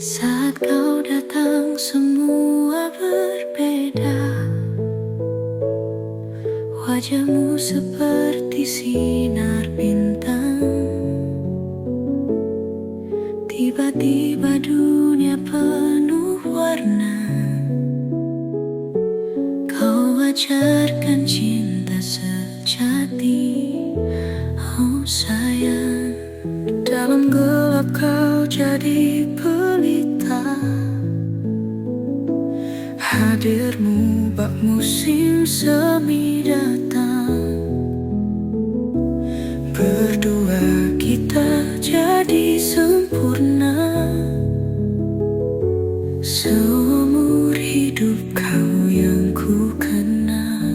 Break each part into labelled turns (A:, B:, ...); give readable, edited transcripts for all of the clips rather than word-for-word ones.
A: Saat kau datang semua berbeda. Wajahmu seperti sinar bintang. Tiba-tiba dunia penuh warna. Kau ajarkan cinta sejati. Oh sayang, dalam gelap kau jadi pelita. Hadirmu bak musim semi datang. Berdua kita jadi sempurna. Seumur hidup kau yang ku kenal.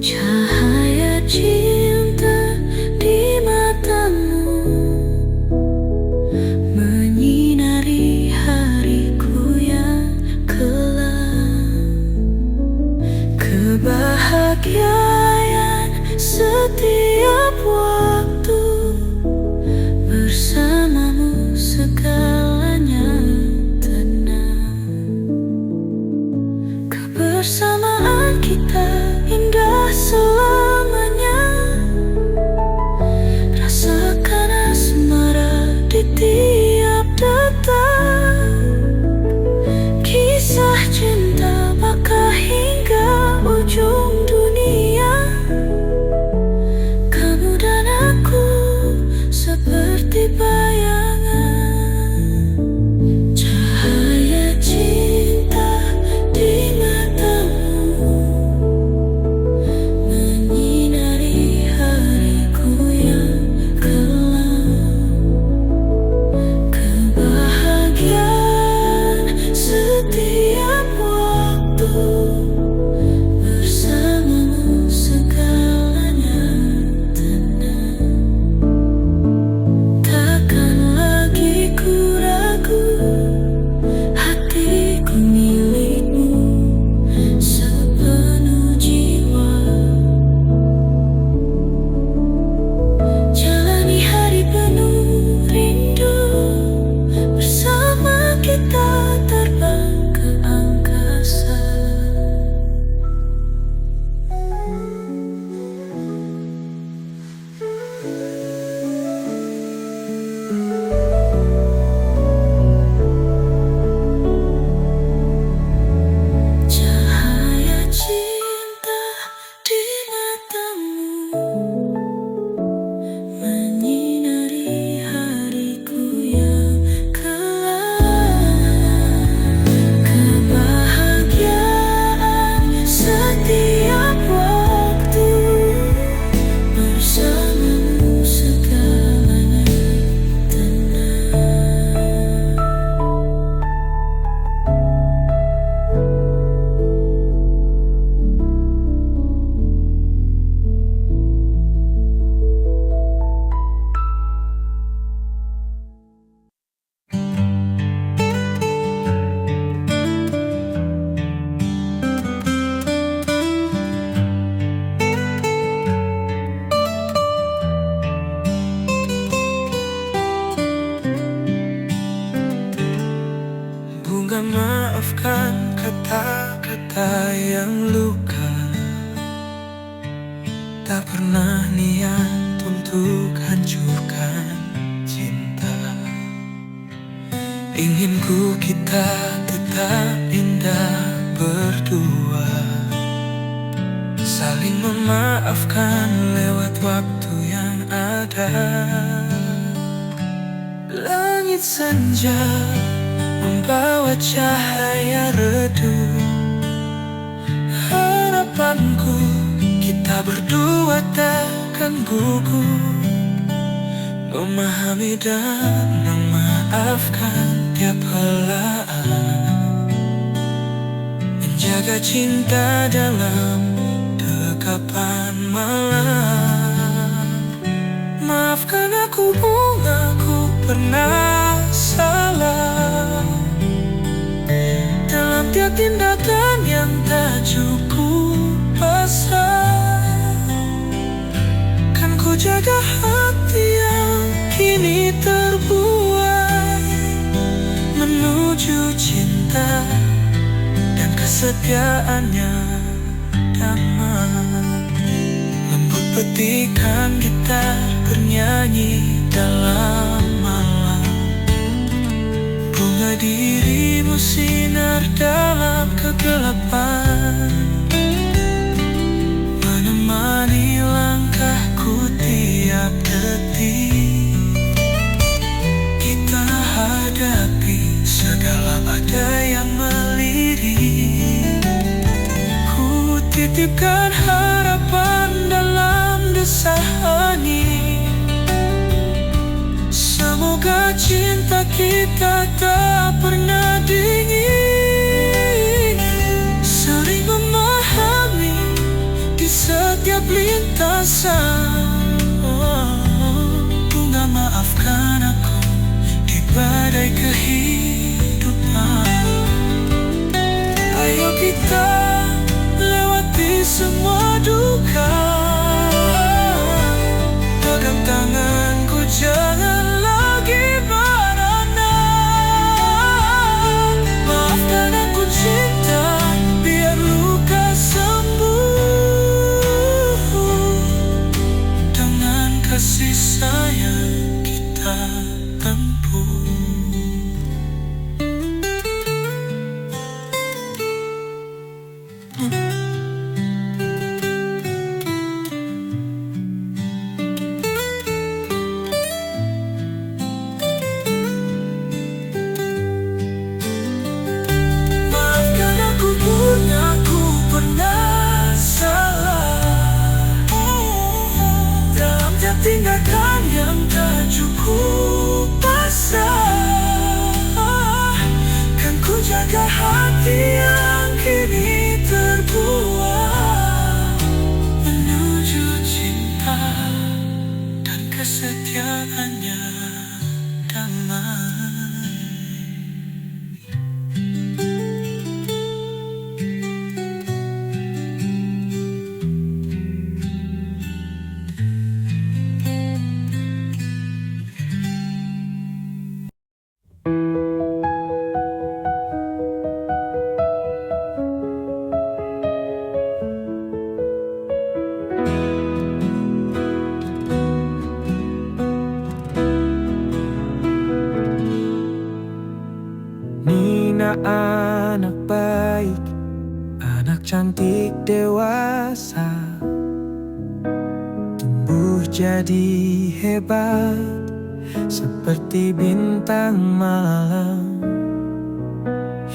A: Cahaya cinta di matamu menyinari hariku yang kelam. Kebahagiaan setiap waktu bersamamu, segalanya tenang. Kebersamaan kita indah selamanya. Rasakan asmara di tiap detak. Kisah cinta bakal hingga ujung dunia. Kamu dan aku seperti bayangan. Cahaya cinta di matamu menyinari hariku yang kelam. Kebahagiaan setiap waktu bersamamu, segalanya tenang. Takkan lagi ku ragu, hatiku milikmu sepenuh jiwa. Jalani hari penuh rindu, bersama kita terbang ke angkasa. Cahaya cinta di matamu menyinari hariku yang kelam. Kebahagiaan setiap waktu bersamamu, segalanya tenang. Bunga maafkan kata-kata yang luka. Tak pernah niat untuk hancurkan cinta. Inginku kita tetap indah berdua, saling memaafkan lewat waktu yang ada. Langit senja membawa cahaya redup. Harapanku kita berdua takkan gugup, memahami dan memaafkan tiap helaan, menjaga cinta dalam dekapan malam. Maafkan aku bungaku pernah salah dalam tiap tindakan yang tak cukup pasrah. Kan ku jaga hati yang kini terbuai. cinta dan kesetiaannya damai. Lembut petikan gitar bernyanyi dalam malam. Bunga dirimu sinar dalam kegelapan, menemani langkahku tiap detik. Kita hadapi segala badai yang melirik. Ku titipkan harapan dalam desah angin. Semoga cinta kita tak pernah dingin. Sering memahami di setiap lintasan. Bunga maafkan aku di badai kehidupan. Ayo kita lewati semua duka. Pegang tanganku, jangan lagi merana. Maafkan aku cinta, biar luka sembuh. Dengan kasih sayang kita tempuh. Maafkan aku punya ku pernah salah. Dalam tiap tindakan yang tak cukup basah. Kan ku jaga hati yang kini terbuang menuju cinta dan kesetiaannya damai. Nina anak baik, anak cantik dewasa, tumbuh jadi hebat seperti bintang malam.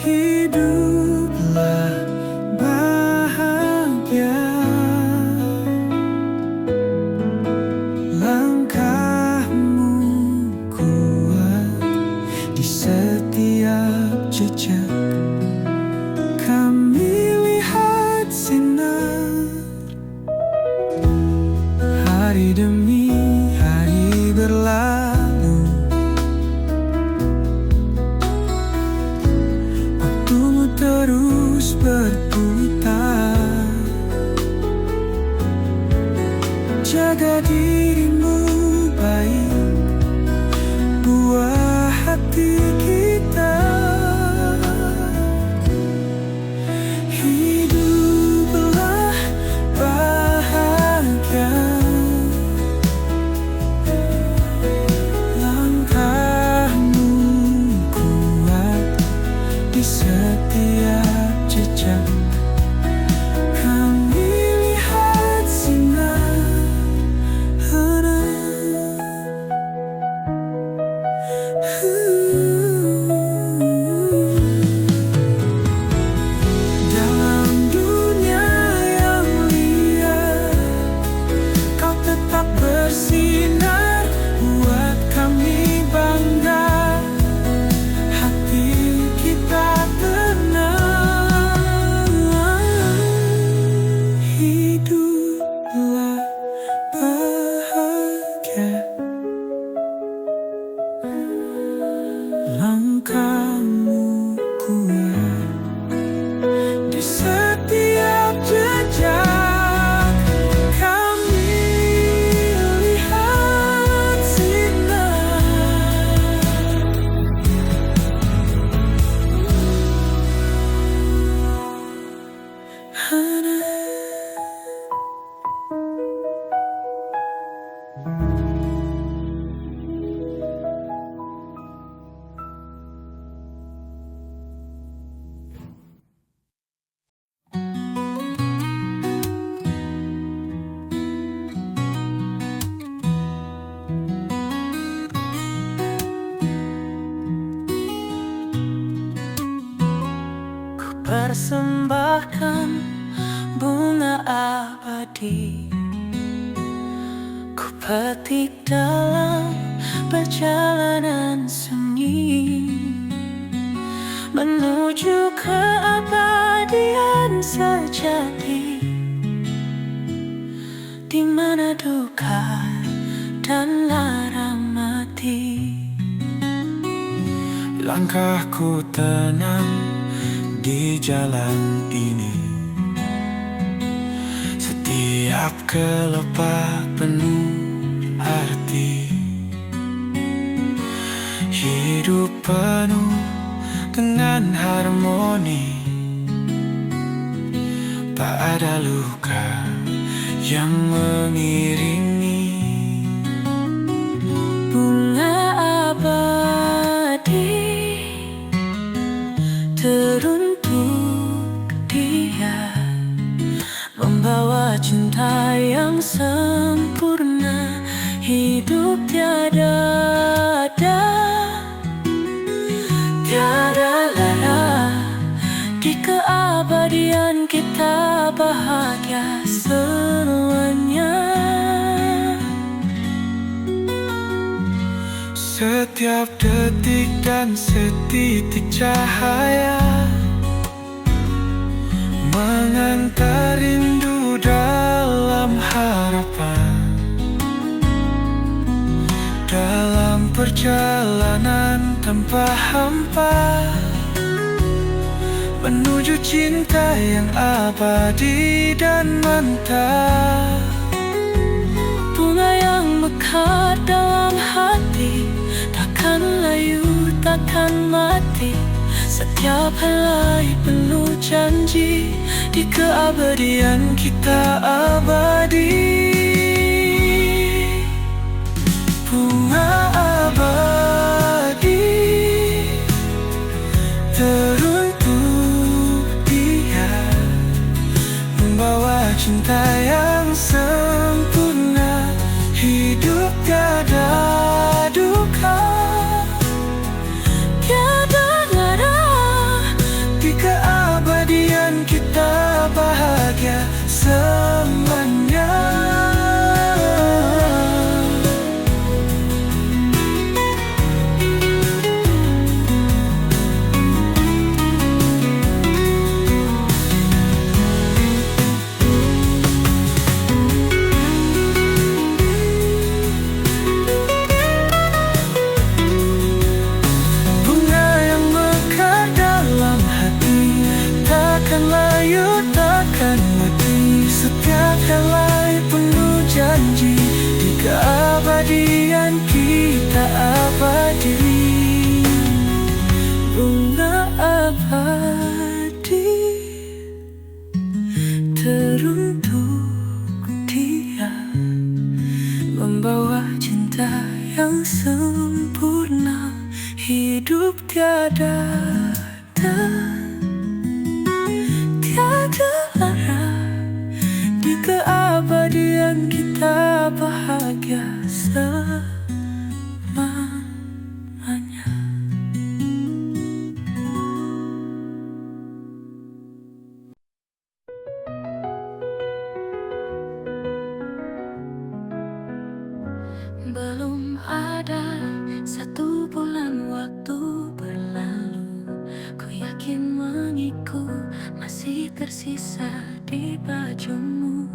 A: Hiduplah bahagia, langkahmu kuat di setiap jejak. Kami lihat sinar hari demi hari berlalu. Waktumu terus berputar. Jaga dirimu baik, buah hati kita. Hiduplah bahagia, langkahmu kuat di setiap jejak. Kami lihat sinar dalam dunia yang liar. Kau tetap bersinar, buat kami bangga. Hati kita tenang. Hiduplah bahagia, langkahmu kuat di setiap jejak. Kami lihat sinar. persembahkan bunga abadi, ku petik dalam perjalanan sunyi menuju keabadian sejati, di mana duka dan lara mati. Langkahku tenang di jalan ini, setiap kelopak penuh arti. Hidup penuh dengan harmoni, tak ada luka yang mengiringi. Bunga abadi teruntuk dia, membawa cinta yang sempurna, hidup tiada ada, tiada lara. Di keabadian kita bahagia semuanya. Setiap detik dan setitik cahaya mengantar rindu dalam harapan. Dalam perjalanan tanpa hampa menuju cinta yang abadi dan mantap. Bunga yang mekar dalam hati, takkan layu, takkan mati. Setiap helai penuh janji, di keabadian kita abadi. Bunga abadi teruntuk dia, membawa cinta yang sempurna, hidup tiada duka, tiada lara. Di keabadian kita bahagia selamanya. Takkan layu, takkan mati. Setiap helai penuh janji, di keabadian kita abadi. Bunga abadi teruntuk dia, membawa cinta yang sempurna, hidup tiada ada, tiada lara. Di keabadian kita bahagia selamanya. Belum ada 1 bulan waktu berlalu, ku yakin mengiku masih tersisa di bajumu.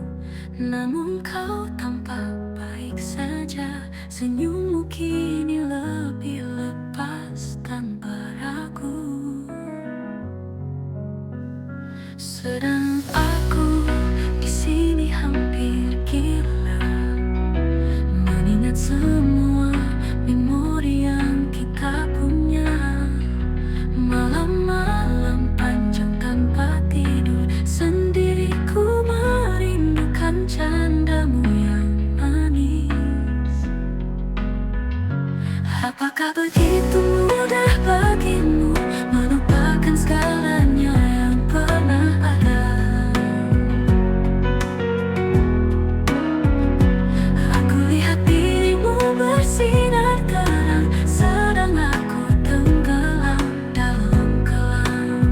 A: Namun kau tampak baik saja, senyummu kini lebih lepas tanpa ragu. Sedang aku di sini hampir gila, mengingat semua memori yang kita punya. Malam-malam panjang tanpa tidur, sendiriku merindukan candamu yang manis. Apakah begitu mudah bagimu melupakan segalanya yang pernah ada? Aku lihat dirimu bersinar terang, sedang aku tenggelam dalam kelam.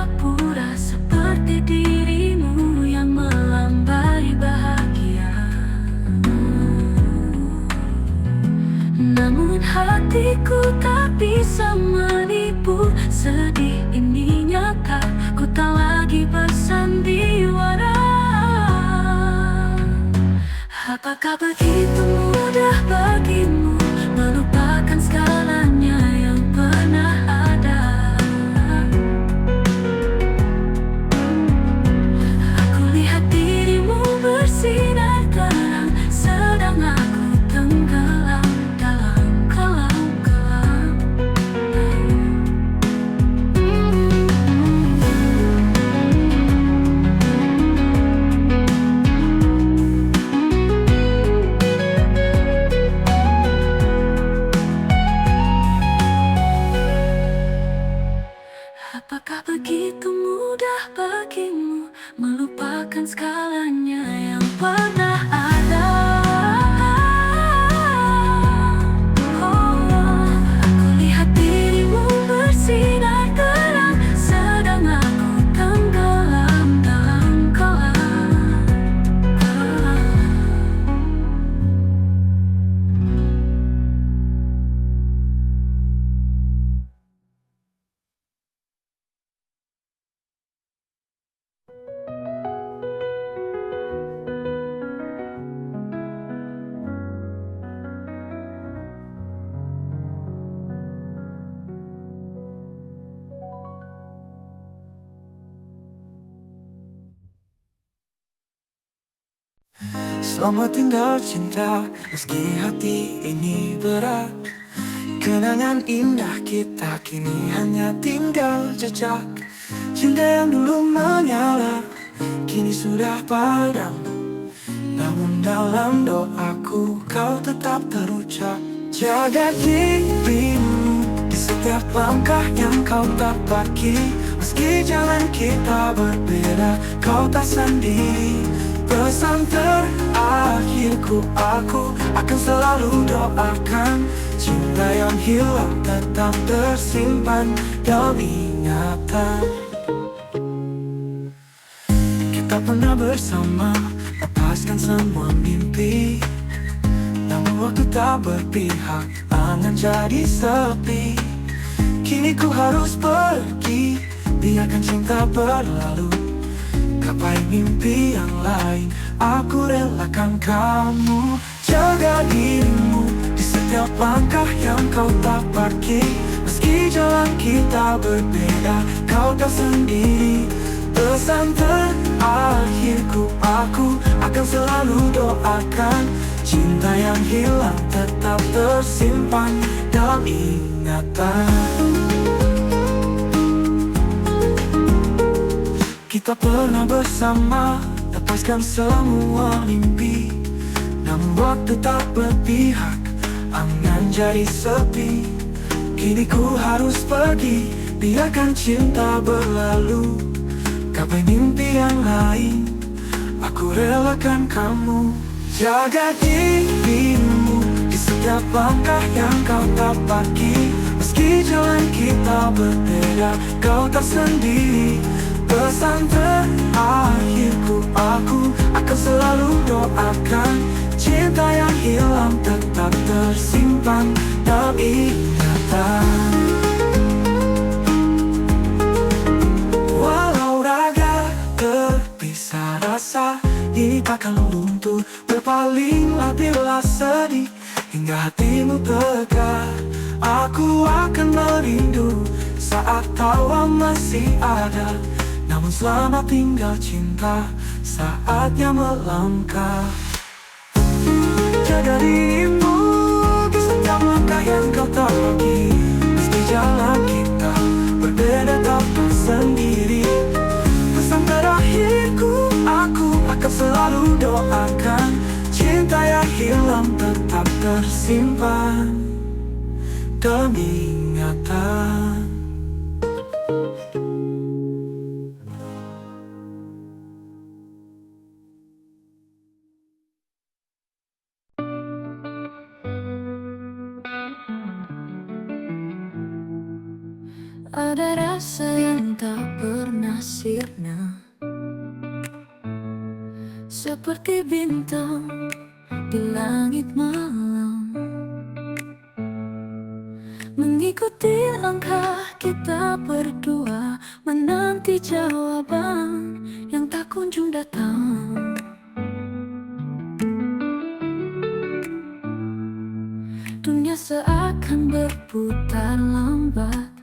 B: pura-pura seperti dirimu yang melambai bahagia. Namun hatiku tak bisa menipu, sedih ini nyata, ku tak lagi bersandiwara. Apakah begitu mudah bagimu melupakan segalanya yang pernah ada? Aku lihat dirimu bersinar terang, sedang aku tenggelam dalam kelam-kelam. Apakah begitu mudah bagimu melupakan segalanya yang pernah ada? Oh, aku lihat dirimu bersinar terang, sedang aku tenggelam dalam kolam.
A: Selamat tinggal cinta, meski hati ini berat. Kenangan indah kita kini hanya tinggal jejak. Cinta yang dulu menyala, kini sudah padam. Namun dalam doaku kau tetap terucap. Jaga dirimu di setiap langkah yang kau tapaki. Meski jalan kita berbeda, kau tak sendiri. Pesan terakhirku, aku akan selalu doakan. Cinta yang hilang tetap tersimpan dalam ingatan. Kita pernah bersama, lepaskan semua mimpi. Namun waktu tak berpihak, angan jadi sepi. Kini ku harus pergi, biarkan cinta berlalu. Gapai mimpi yang lain, aku relakan kamu. Jaga dirimu di setiap langkah yang kau tapaki. Meski jalan kita berbeda, kau tak sendiri. Pesan terakhirku, aku akan selalu doakan. Cinta yang hilang tetap tersimpan dalam ingatan. Kita pernah bersama, lepaskan semua mimpi. Namun waktu tak berpihak, angan jadi sepi. Kini ku harus pergi, biarkan cinta berlalu. Gapai mimpi yang lain, aku relakan kamu. Jaga dirimu di setiap langkah yang kau tapaki. Meski jalan kita berbeda, kau tak sendiri. Pesan terakhirku, aku akan selalu doakan. Cinta yang hilang tetap tersimpan dalam ingatan. Walau raga terpisah rasa, ini takkan luntur. Berpalinglah bila sedih, hingga hatimu tegar. Aku akan merindu saat tawa masih ada. Namun selamat tinggal cinta, saatnya melangkah. Jaga dirimu di setiap langkah yang kau tapaki. Meski jalan kita berbeda tak sendiri. Pesan terakhirku, aku akan selalu doakan. Cinta yang hilang tetap tersimpan dalam ingatan.
B: Ada rasa yang tak pernah sirna, seperti bintang di langit malam, mengikuti langkah kita berdua, menanti jawaban yang tak kunjung datang. Dunia seakan berputar lambat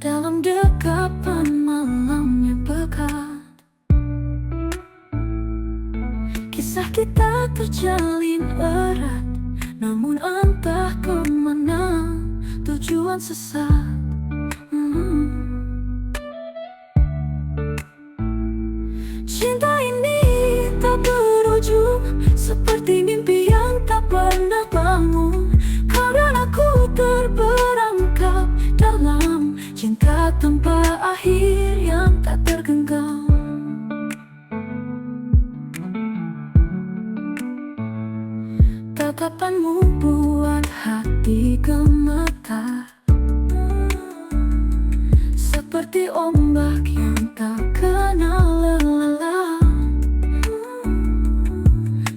B: dalam dekapan malam yang pekat. Kisah kita terjalin erat, namun entah kemana tujuan sesat. Cinta ini tak berujung, seperti mimpi yang tak pernah bangun. Kau dan aku terperangkap dalam cinta tanpa akhir yang tak tergenggam. Tatapanmu buat hati gemetar, seperti ombak yang tak kenal lelah.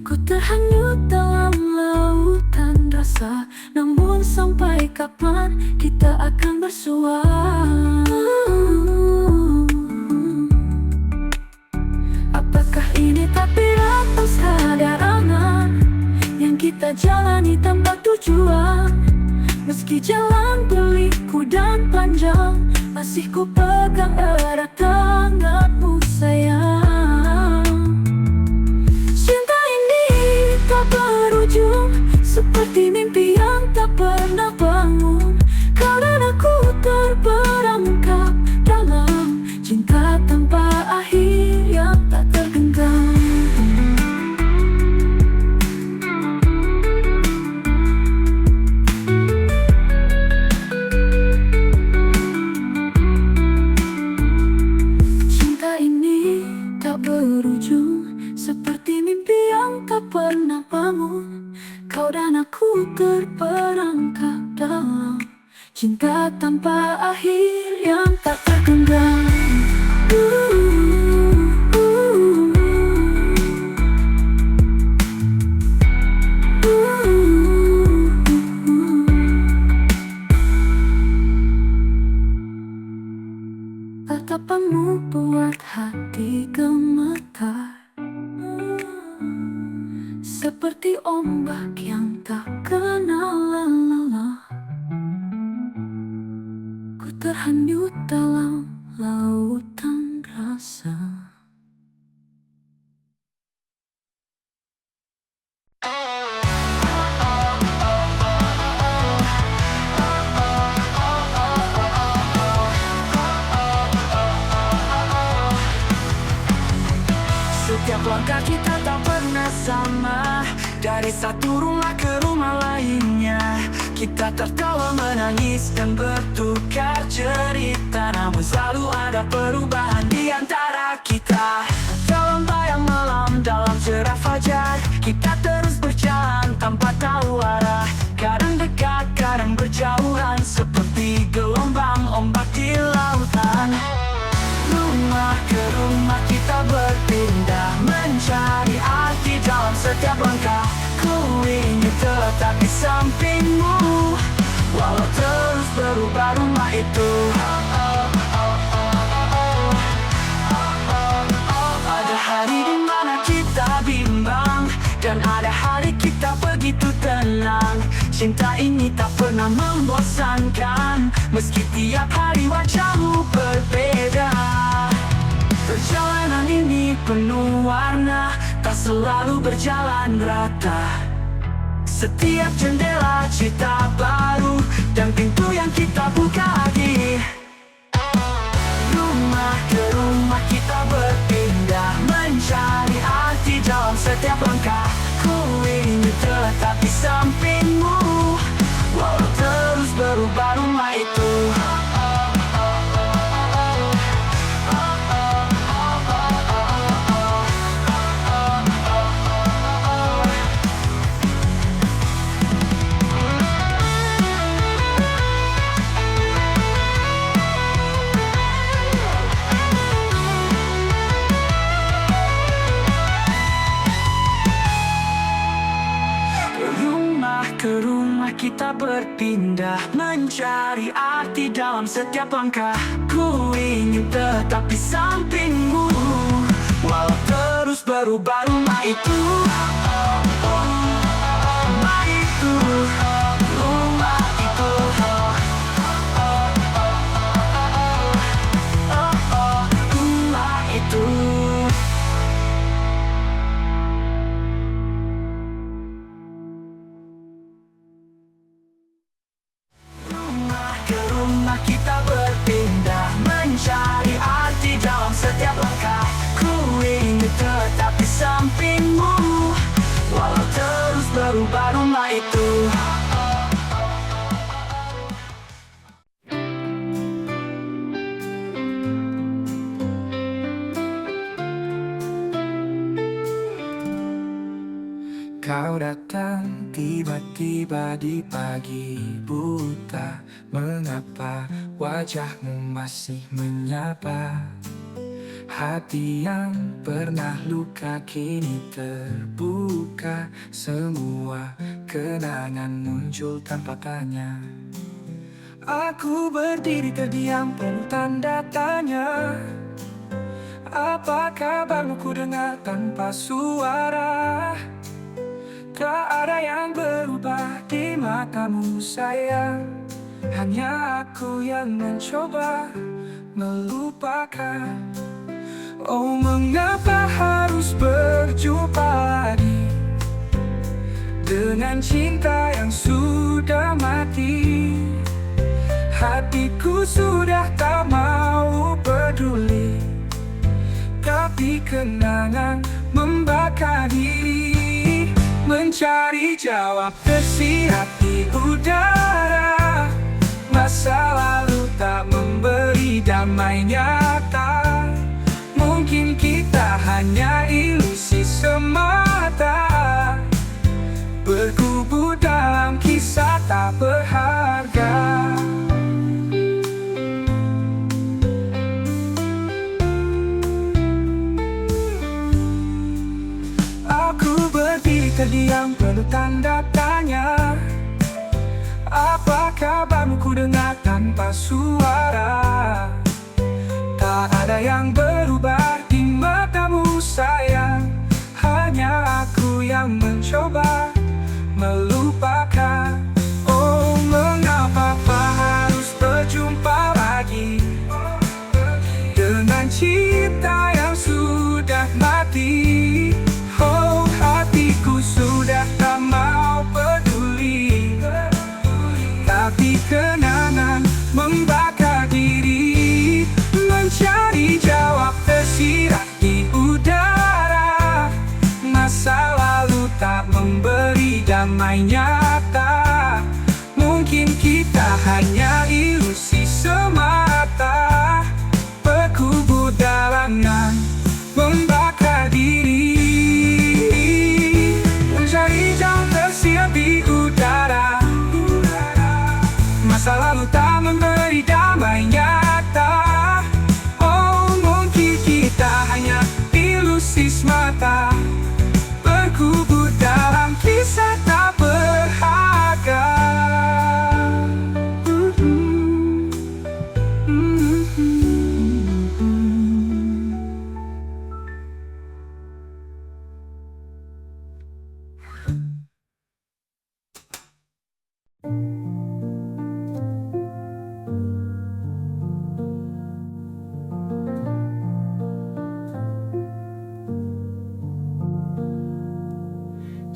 B: Ku terhanyut dalam lautan rasa, namun sampai kapan kita akan bersua? Apakah ini takdir atau sadarangan yang kita jalani tanpa tujuan? Meski jalan berliku dan panjang, masih ku pegang erat tanganmu sayang. Cinta ini tak berujung, seperti mimpi yang tak pernah bangun. Kau dan aku terperangkap dalam cinta tanpa akhir yang tak tergenggam. Seperti mimpi yang tak pernah bangun. Kau dan aku terperangkap dalam cinta tanpa akhir yang tak tergenggam. Tatapanmu buat hati gemetar, seperti ombak yang tak kenal lelah. Ku terhanyut dalam lautan rasa.
A: Setiap langkah kita tak pernah sama, dari satu rumah ke rumah lainnya. Kita tertawa, menangis, dan bertukar cerita, namun selalu ada perubahan di antara kita. Dalam bayang malam, dalam cerah fajar, kita terus berjalan tanpa tahu arah. Kadang dekat, kadang berjauhan, seperti gelombang ombak di lautan. Rumah ke rumah kita berpindah, mencari arti dalam setiap langkah. Ku ingin tetap di sampingmu, walau terus berubah rumah itu. Ada hari di mana kita bimbang, dan ada hari kita begitu tenang. Cinta ini tak pernah membosankan, meski tiap hari wajahmu berbeda. Perjalanan ini penuh warna, tak selalu berjalan rata. Setiap jendela cerita baru, dan pintu yang kita buka lagi. Rumah ke rumah kita berpindah, mencari arti dalam setiap langkah. Ku ingin tetap di sampingmu, walau terus berubah rumah itu. kita berpindah, mencari arti dalam setiap langkah. Ku ingin tetap di sampingmu, walau terus berubah rumah itu. Rumah itu, rumah itu, rumah itu. Rumah ke rumah kita berpindah, mencari arti dalam setiap langkah. Ku ingin tetap di sampingmu, walau terus berubah rumah itu. Kau datang tiba-tiba di pagi buta. Mengapa wajahmu masih menyapa? Hati yang pernah luka kini terbuka. Semua kenangan muncul tanpa tanya. Aku berdiri terdiam penuh tanda tanya. Apa kabarmu, ku dengar tanpa suara. Tak ada yang berubah di matamu sayang. Hanya aku yang mencoba melupakan. Oh, mengapa harus berjumpa lagi dengan cinta yang sudah mati? Hatiku sudah tak mau peduli, tapi kenangan membakar diri. Mencari jawab tersirat di udara. Masa lalu tak memberi damai nyata. Mungkin kita hanya ilusi semata, bergubur dalam kisah tak berharga. Aku berdiri terdiam penuh tanda tanya. Apa kabarmu, ku dengar tanpa suara. Tak ada yang berubah di matamu sayang. Hanya aku yang mencoba melupakan. Oh, mengapa harus berjumpa lagi dengan cinta yang sudah mati? Oh, hatiku sudah tak mau peduli, tapi kenangan membakar diri. Mencari jawab tersirat di udara. Masa lalu tak memberi damai nyata. Mungkin kita hanya ilusi semata, berkubur dalam nan membakar diri. Mencari jawab tersirat di udara. Masa lalu tak memberi damai nyata. Oh, mungkin kita hanya ilusi semata, berkubur dalam kisah tak berharga.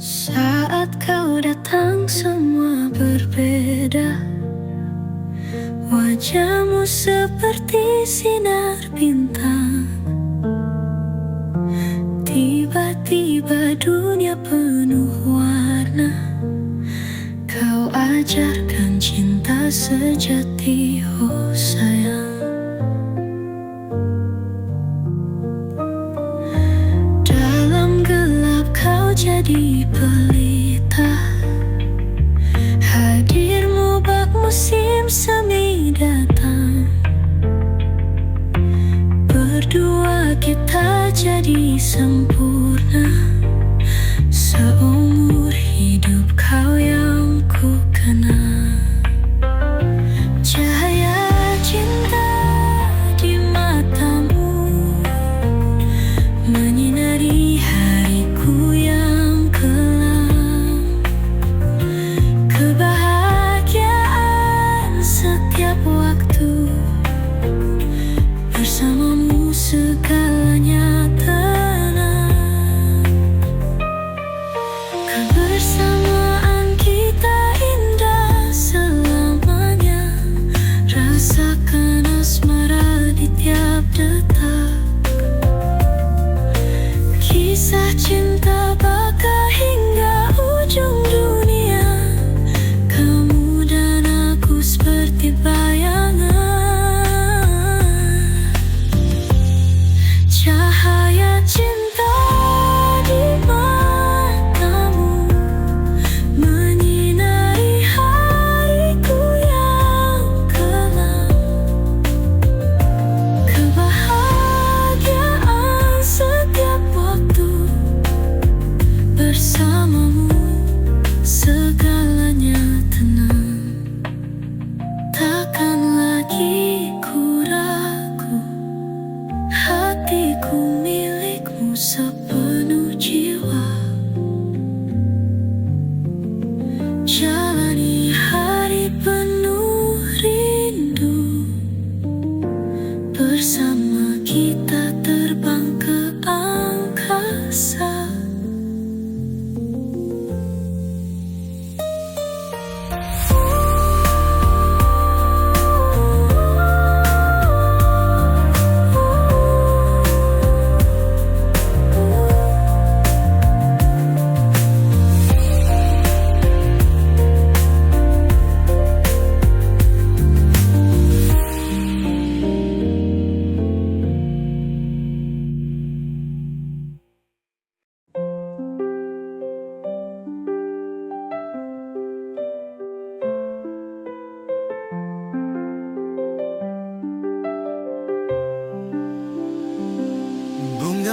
B: Saat kau datang semua berbeda. Wajahmu seperti sinar bintang. Tiba-tiba dunia penuh warna. Kau ajarkan cinta sejati, oh sayang. Dalam gelap kau jadi pelita. Hadirmu bak musim semi datang. Berdua kita jadi sempurna. Seumur hidup kau yang ku kenal.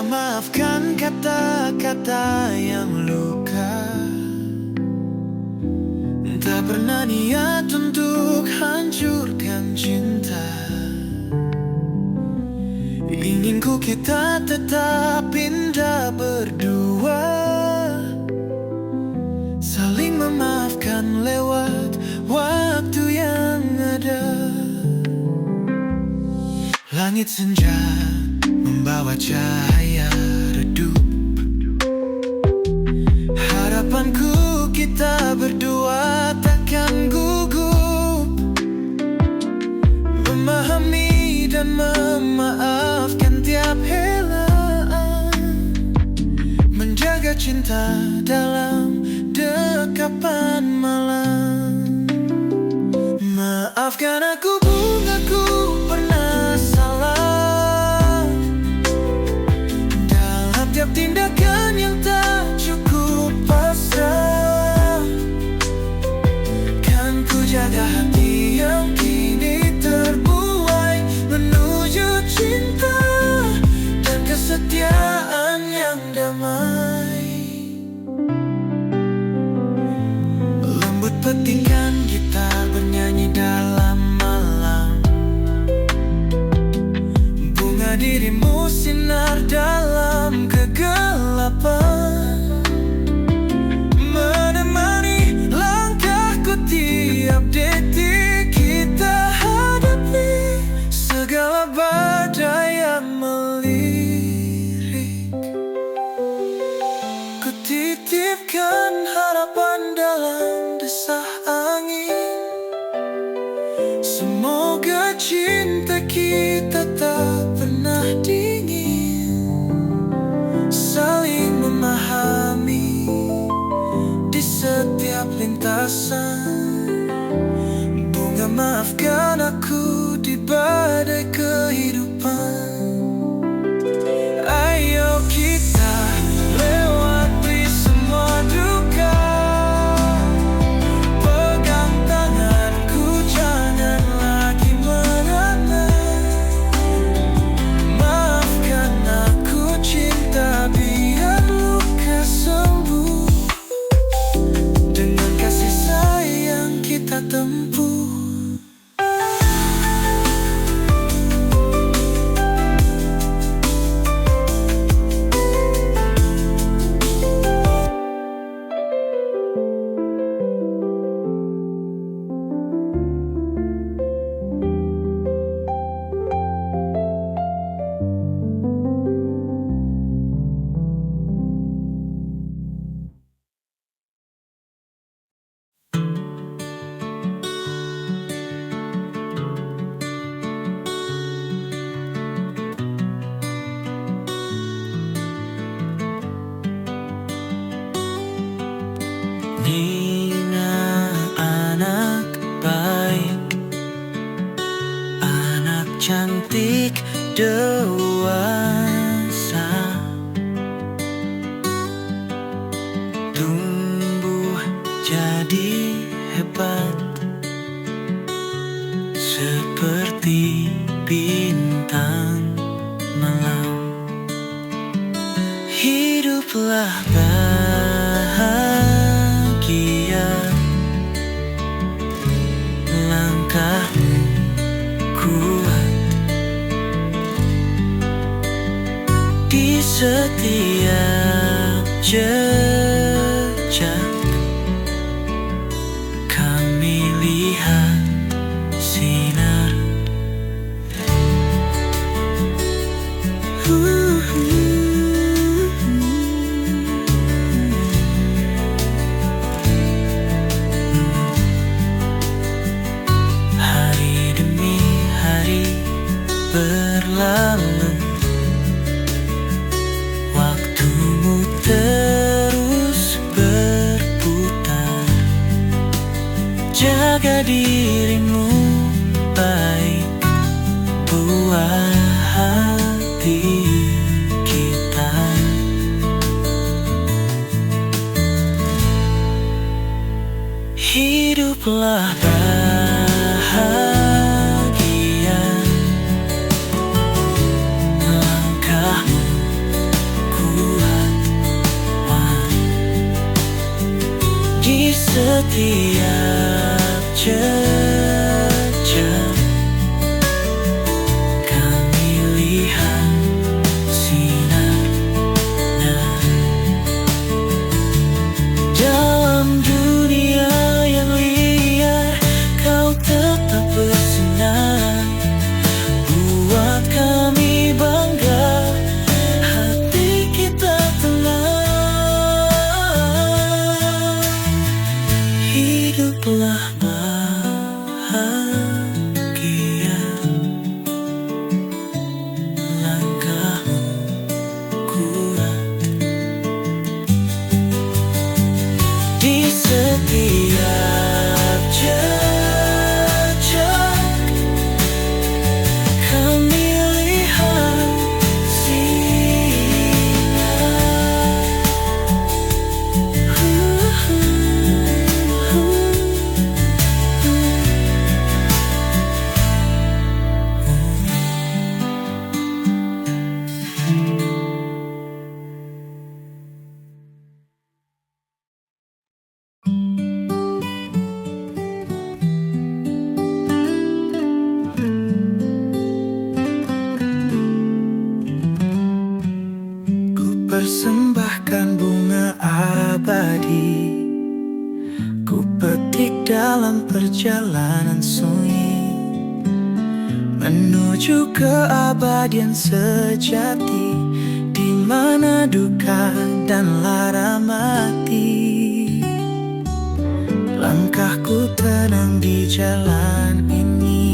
C: memaafkan kata-kata yang luka. Tak pernah niat untuk hancurkan cinta. Ingin ku kita tetap indah berdua, saling memaafkan lewat waktu yang ada. Langit senja membawa cahaya redup. Harapanku kita berdua takkan gugup, memahami dan memaafkan tiap helaan, menjaga cinta dalam dekapan malam. Maafkan aku bungaku pernah salah dalam tiap tindakan yang tak cukup pasrah. Kan ku jaga hati yang kini terbuai menuju cinta dan kesetiaan yang damai. Lembut petikan gitar bernyanyi dalam malam. Bunga dirimu sinar dalam kegelapan, menemani langkahku tiap detik kita hadapi segala badai yang melirik. Ku titipkan harapan dalam desah angin, semoga cinta kita tak pernah dingin, saling memahami di setiap lintasan. Bunga maafkan aku di badai kehidupan. Ayo kita lewati semua duka, pegang tanganku jangan lagi merana. Maafkan aku cinta biar luka sembuh, dengan kasih sayang kita tempuh. Nina anak baik, anak cantik dewasa, tumbuh jadi hebat seperti bintang malam. Hiduplah bahagia, langkahmu kuat di setiap jejak. Kami lihat sinar. Hari demi hari berlalu, waktumu terus berputar. Jaga dirimu baik, buat hati kita. Hiduplah bahagia, langkahmu setiap jejak kami lihat sinarnya. Dalam dunia yang liar kau tetap bersinar, buat kami bangga, hati kita tenang. Hiduplah bahagia, langkahmu kuat di setiap jejak kami lihat ku persembahkan bunga abadi, ku petik dalam perjalanan sunyi menuju keabadian sejati, di mana duka dan lara mati. Langkahku tenang di jalan ini,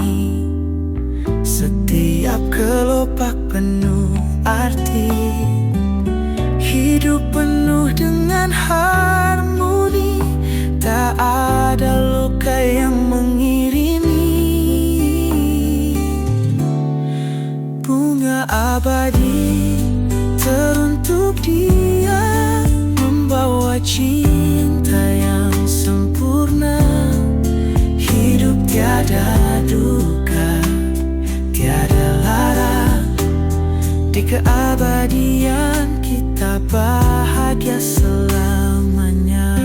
C: setiap kelopak penuh arti. Hidup penuh dengan harmoni, tak ada luka yang mengirimi. Bunga abadi teruntuk dia, membawa cinta yang sempurna. Hidup tiada duka, tiada lara, di keabadian kita bahagia selamanya.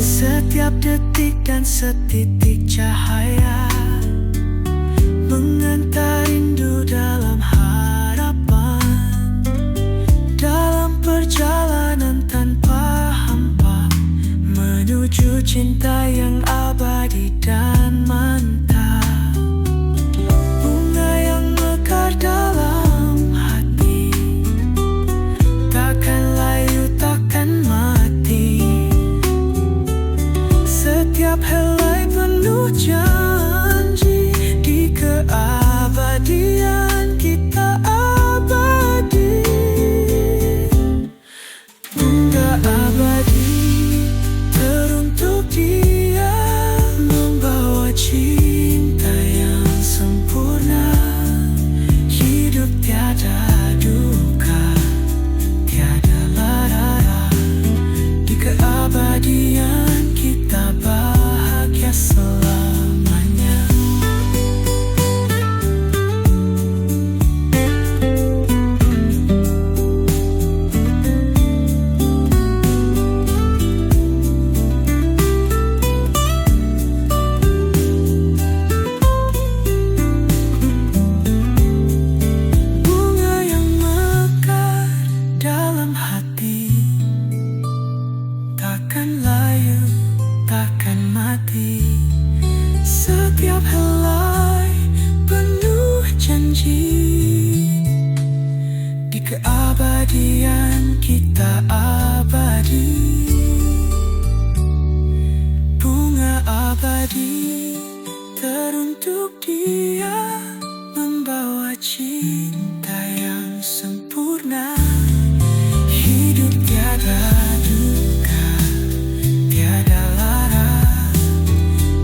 C: Setiap detik dan setitik cahaya mengantar rindu dalam harapan, dalam perjalanan tanpa hampa menuju cinta yang abadi dan mantap. Bunga yang mekar dalam hati, takkan layu, takkan mati. Setiap helai penuh janji, di keabadian kita abadi. Bunga abadi teruntuk dia, membawa cinta yang sempurna. Hidup tiada duka, tiada lara, di keabadian kita bahagia selamanya. Bunga yang mekar dalam hati, takkan layu, takkan mati. Setiap helai penuh janji, di keabadian kita abadi. Bunga abadi teruntuk dia, membawa cinta yang sempurna. Hidup tiada duka, tiada lara,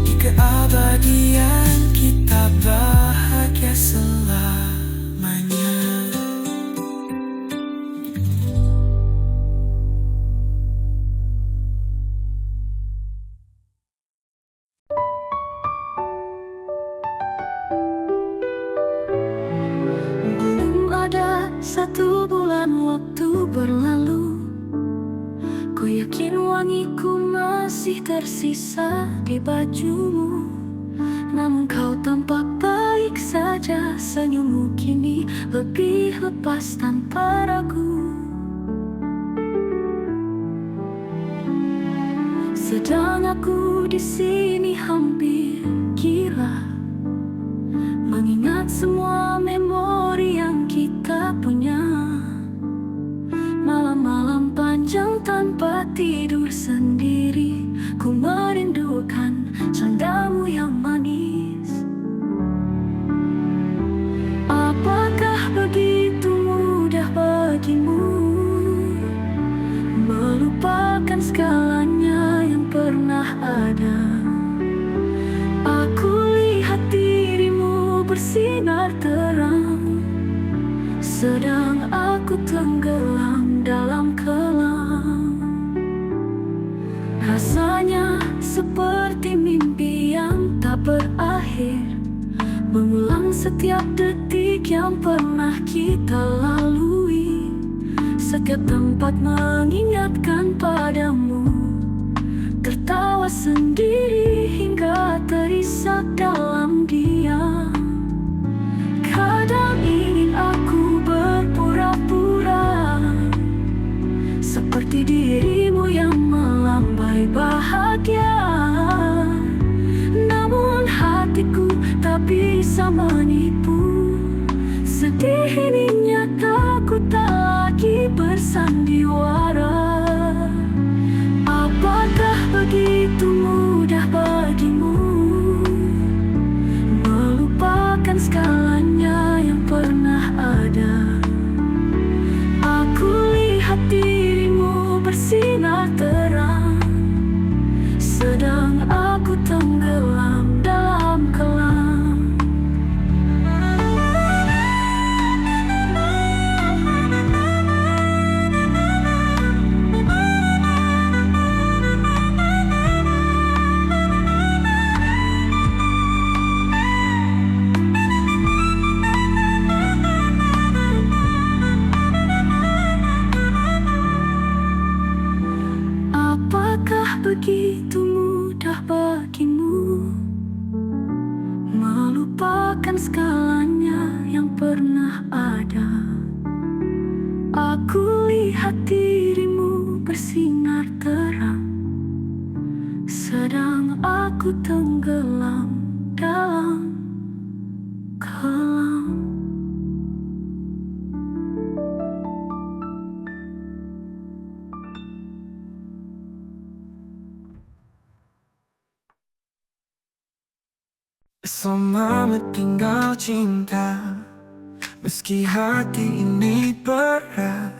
C: di keabadian kita bahagia selamanya.
B: Belum ada satu bulan waktu berlalu, ku yakin Mungkin wangiku masih tersisa di bajumu, namun kau tampak baik saja. Senyummu kini lebih lepas tanpa ragu. Sedang aku di sini hampir gila, mengingat semua memori yang kita punya. Malam-malam panjang tanpa tidur sendiri, ku merindukan candamu yang manis. Apakah begitu mudah bagimu melupakan segalanya yang pernah ada? Aku lihat dirimu bersinar terang, sedang aku tenggelam dalam kelam. Rasanya seperti mimpi yang tak berakhir, mengulang setiap detik yang pernah kita lalui. Setiap tempat mengingatkan padamu, tertawa sendiri hingga terisak dalam diam. Kadang ingin aku berpura-pura seperti dirimu yang melambai bahagia, namun hatiku tak bisa menipu. Sedih ini nyata, ku tak lagi bersandiwara. Apakah begitu mudah bagimu melupakan segalanya yang pernah ada? Aku lihat dirimu bersinar terang, sedang aku tenggelam dalam kelam. Apakah begitu mudah bagimu melupakan segalanya yang pernah ada? Aku lihat dirimu bersinar terang, sedang aku tenggelam dalam kelam.
C: Selamat tinggal cinta, meski hati ini berat.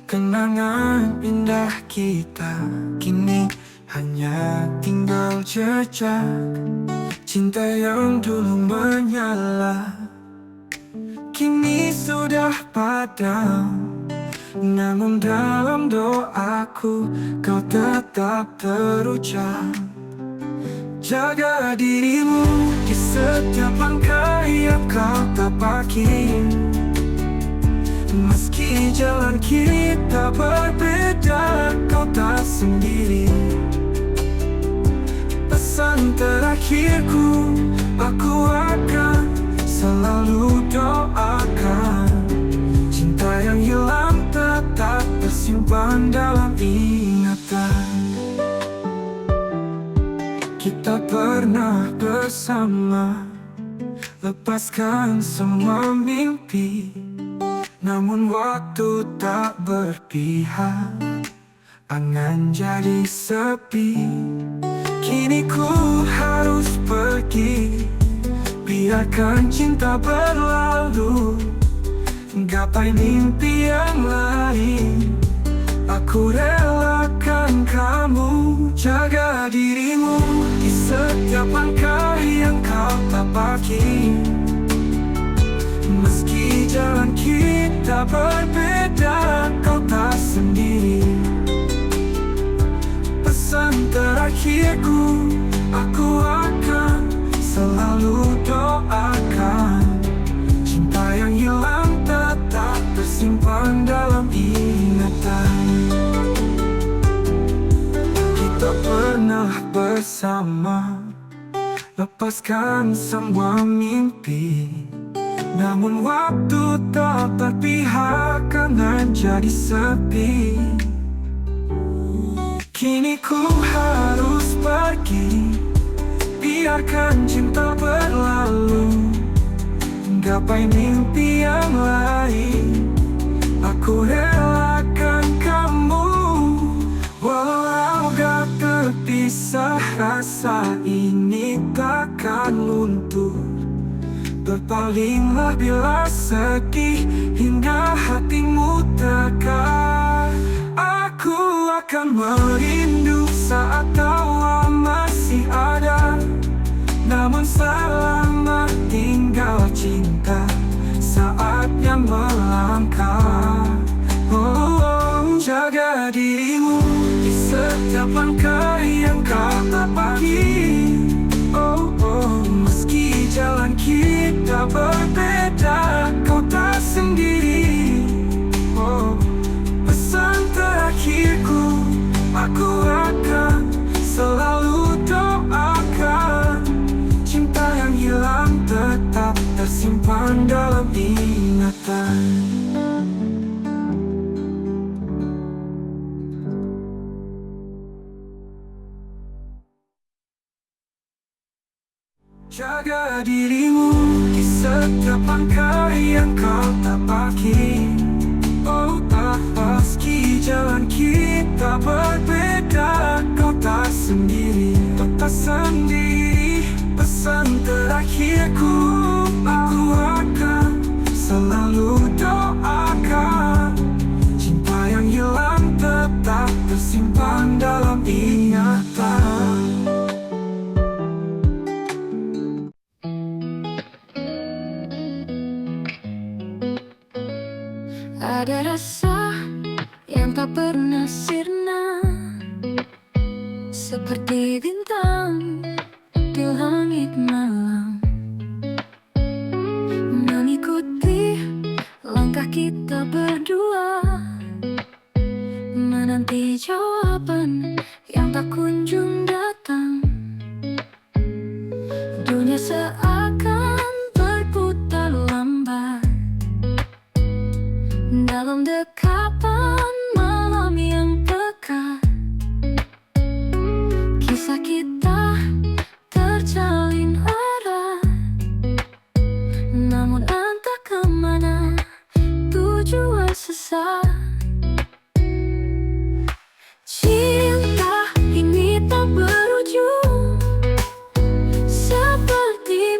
C: Kenangan indah kita kini hanya tinggal jejak. Cinta yang dulu menyala kini sudah padam, namun dalam doaku kau tetap terucap. Jaga dirimu di setiap langkah yang kau tapaki, meski jalan kita berbeda, kau tak sendiri. Pesan terakhirku, aku akan selalu doakan. Cinta yang hilang tetap tersimpan dalam ingatan. Kita pernah bersama, lepaskan semua mimpi, namun waktu tak berpihak, angan jadi sepi. Kini ku harus pergi, biarkan cinta berlalu, gapai mimpi yang lain. Aku relakan kamu, jaga dirimu di setiap langkah yang kau tapaki, meski jalan kita berbeda, kau tak sendiri. Pesan terakhirku, aku akan selalu doakan. Cinta yang hilang tetap tersimpan dalam ingatan. bersama, lepaskan semua mimpi. Namun waktu tak berpihak karena jadi sepi. Kini ku harus pergi, biarkan cinta berlalu, gapai mimpi yang lain. Aku relakan kamu, walau gak terpisah, rasa ini takkan luntur. Berpalinglah bila sedih, hingga hatimu tegar. Aku akan merindu saat tawa masih ada. Namun selamat tinggal cinta, saatnya melangkah. Jaga dirimu di setiap langkah yang kau tepati. Meski jalan kita berbeda, kau tak sendiri. Pesan terakhirku, aku akan selalu doakan. Cinta yang hilang tetap tersimpan dalam ingatan. Jaga dirimu di setiap langkah yang kau tapaki. Meski jalan kita berbeda, kau tak sendiri, tak sendiri. Pesan terakhirku, aku akan selalu doakan. Cinta yang hilang tetap tersimpan dalam ingatan.
B: Ada rasa yang tak pernah sirna, seperti bintang di langit malam, mengikuti langkah kita berdua, menanti jawaban yang tak kunjung datang. Dunia seakan berputar lambat dalam dekapan malam yang pekat. Kisah kita terjalin erat, namun entah kemana tujuan sesat. Cinta ini tak berujung, seperti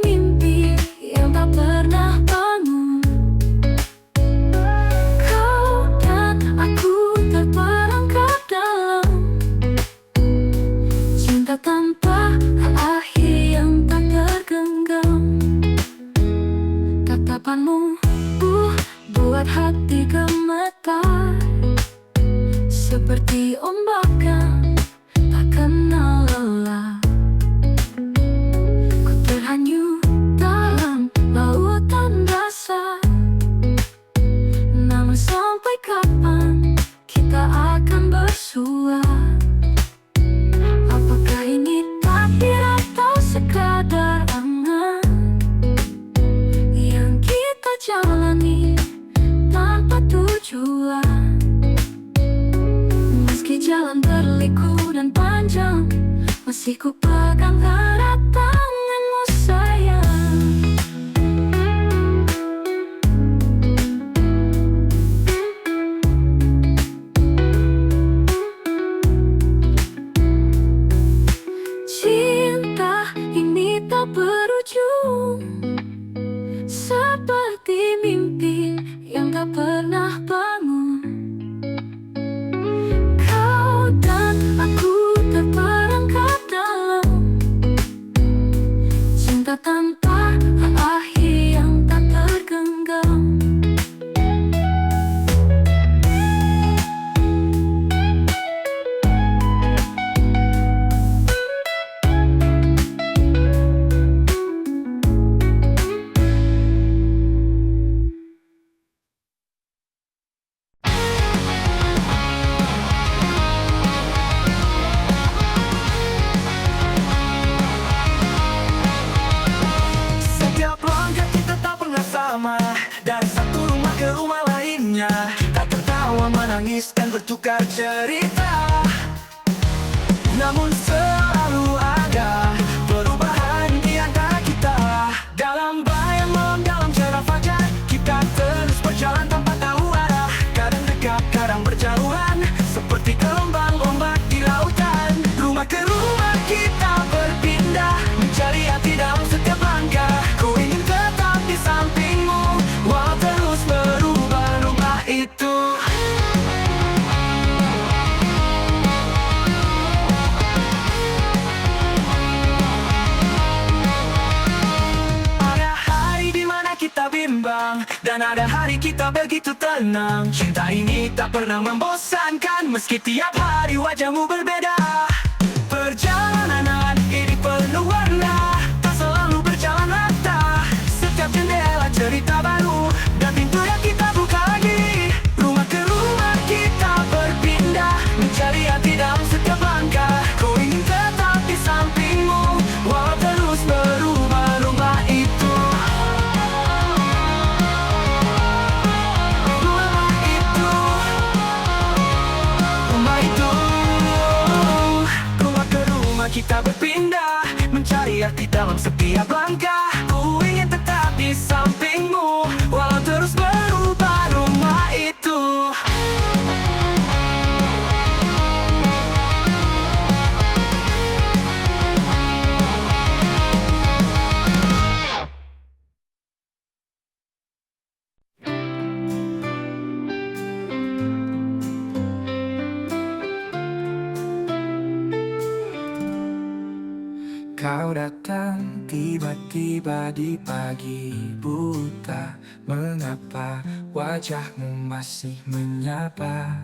A: dan bertukar cerita. Namun selalu ada perubahan di antara kita. Dalam bayang malam, dalam cerah fajar, kita terus berjalan tanpa tahu arah. Kadang dekat, kadang berjauhan, seperti gelombang ombak di lautan. Rumah ke rumah kita berpindah, mencari hati dalam setiap langkah. Ku ingin tetap di sampingmu, walau terus berubah rumah itu. Ada hari di mana kita bimbang, dan ada hari kita begitu tenang. Cinta ini tak pernah membosankan, meski tiap hari wajahmu berbeda. Perjalanan ini penuh warna, tak selalu berjalan rata. Setiap jendela cerita baru, dan pintu yang kita buka lagi. Rumah ke rumah kita berpindah, mencari hati dalam setiap langkah. Ku ingin tetap di sampingmu, walau terus berubah rumah itu. Rumah itu, rumah itu. Rumah ke rumah kita berpindah, mencari arti dalam setiap langkah. Ku ingin tetap di sampingmu, walau terus berubah rumah itu. Kau datang tiba-tiba di pagi buta. Mengapa wajahmu masih menyapa?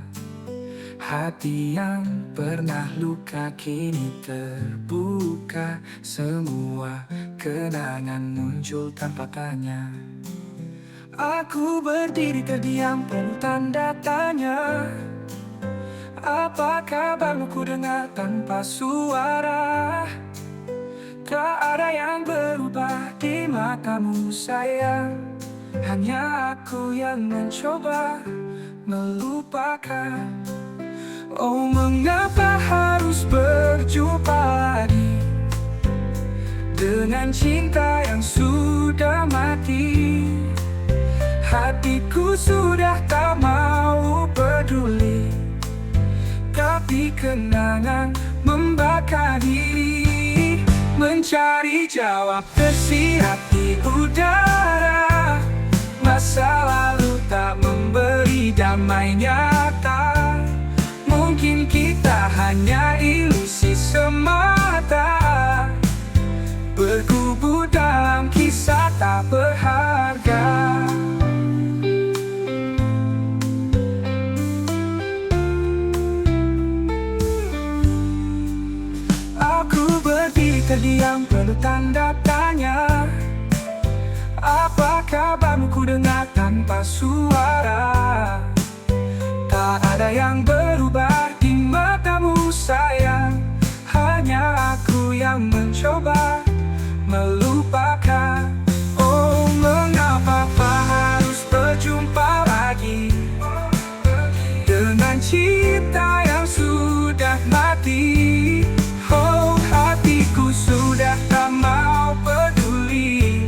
A: Hati yang pernah luka kini terbuka. Semua kenangan muncul tanpa tanya. Aku berdiri terdiam penuh tanda tanya. Apa kabarmu, ku dengar tanpa suara. Tak ada yang berubah di matamu sayang. Hanya aku yang mencoba melupakan. Oh, mengapa harus berjumpa lagi dengan cinta yang sudah mati? Hatiku sudah tak mau peduli, tapi kenangan membakar diri. Mencari jawab tersirat di udara. Masa lalu tak memberi damai nyata. Mungkin kita hanya ilusi semata, bergubur dalam kisah tak berharga. Aku berdiri terdiam penuh tanda tanya. Apa kabarmu, ku dengar tanpa suara. Tak ada yang berubah di matamu sayang. Hanya aku yang mencoba melupakan. Oh, mengapa harus berjumpa lagi dengan cinta yang sudah mati? Oh, hatiku sudah tak mau peduli,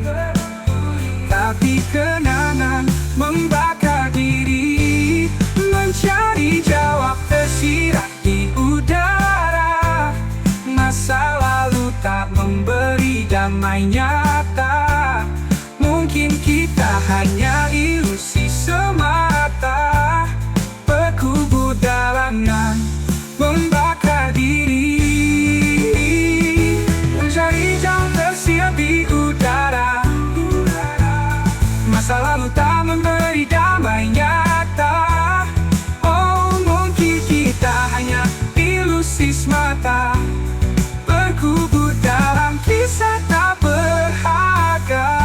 A: tapi kenangan membakar diri. Mencari jawab tersirat di udara. Masa lalu tak memberi damai nyata. Mungkin kita hanya ilusi semata, berkubur dalam nan membakar diri. Mencari jauh tersiap di udara. Masa lalu tak memberi damai nyata. Oh, mungkin kita hanya ilusi semata, berkubur dalam kisah tak berharga.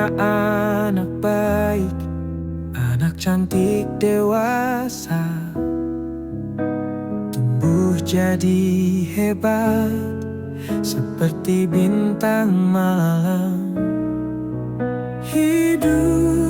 C: punya anak baik, anak cantik dewasa, tumbuh jadi hebat seperti bintang malam. Hiduplah